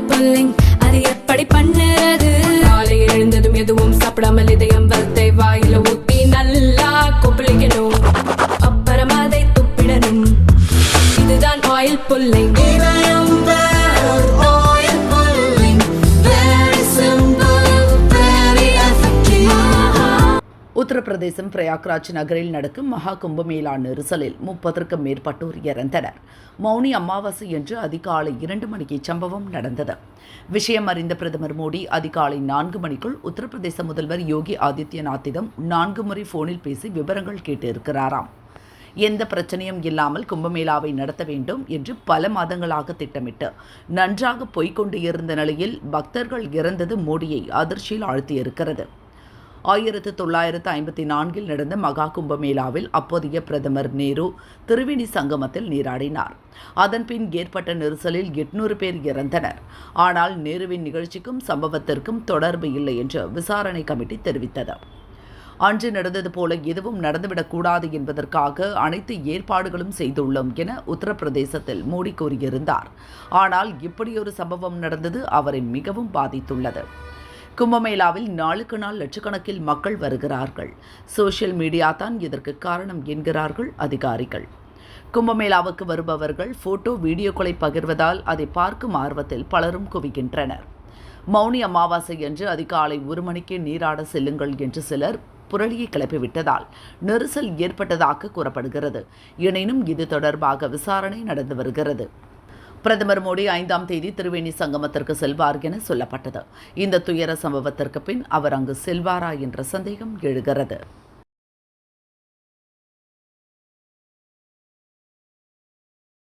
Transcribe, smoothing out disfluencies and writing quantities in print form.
Oil pulling அது எப்படி பண்ணுறது? காலை எழுந்ததும் எதுவும் சாப்பிடாமல் இதயம் வளத்தை வாயில ஊத்தி நல்லா கொப்பளிக்கணும், அப்புறம் அதை துப்பிடணும். இதுதான் ஆயில் புல்லிங். உத்தரப்பிரதேசம் பிரயாக்ராஜ் நகரில் நடக்கும் மகா கும்பமேளா நெரிசலில் 30க்கும் மேற்பட்டோர் இறந்தனர். மௌனி அமாவாசை என்று அதிகாலை 2 மணிக்கு சம்பவம் நடந்தது. விஷயம் அறிந்த பிரதமர் மோடி அதிகாலை 4 மணிக்குள் உத்தரப்பிரதேச முதல்வர் யோகி ஆதித்யநாத்திடம் 4 முறை போனில் பேசி விவரங்கள் கேட்டிருக்கிறாராம். எந்த பிரச்சனையும் இல்லாமல் கும்பமேளாவை நடத்த வேண்டும் என்று பல மாதங்களாக திட்டமிட்டு நன்றாக போய்கொண்டு இருந்த நிலையில் பக்தர்கள் இறந்தது மோடியை அதிர்ச்சியில் ஆழ்த்தியிருக்கிறது. 1954 நடந்த மகா கும்பமேளாவில் அப்போதைய பிரதமர் நேரு திரிவேணி சங்கமத்தில் நீராடினார். அதன்பின் ஏற்பட்ட நெரிசலில் 800 பேர் இறந்தனர். ஆனால் நேருவின் நிகழ்ச்சிக்கும் சம்பவத்திற்கும் தொடர்பு இல்லை என்று விசாரணை கமிட்டி தெரிவித்தது. அன்று நடந்தது போல எதுவும் நடந்துவிடக்கூடாது என்பதற்காக அனைத்து ஏற்பாடுகளும் செய்துள்ளோம் என உத்தரப்பிரதேசத்தில் மோடி கூறியிருந்தார். ஆனால் இப்படியொரு சம்பவம் நடந்தது அவரை மிகவும் பாதித்துள்ளது. கும்பமேளாவில் நாளுக்கு நாள் லட்சக்கணக்கில் மக்கள் வருகிறார்கள். சோஷியல் மீடியா தான் இதற்கு காரணம் என்கிறார்கள் அதிகாரிகள். கும்பமேளாவுக்கு வருபவர்கள் போட்டோ வீடியோக்களை பகிர்வதால் அதை பார்க்கும் ஆர்வத்தில் பலரும் குவிக்கின்றனர். மௌனி அமாவாசை என்று அதிகாலை 1 மணிக்கு நீராட செல்லுங்கள் என்று சிலர் புரளியை கிளப்பிவிட்டதால் நெரிசல் ஏற்பட்டதாக கூறப்படுகிறது. எனினும் இது தொடர்பாக விசாரணை நடந்து வருகிறது. பிரதமர் மோடி 5ஆம் தேதி திரிவேணி சங்கமத்திற்கு செல்வார் என சொல்லப்பட்டது. இந்த துயர சம்பவத்திற்கு பின் அவர் அங்கு செல்வாரா என்ற சந்தேகம் எழுகிறது.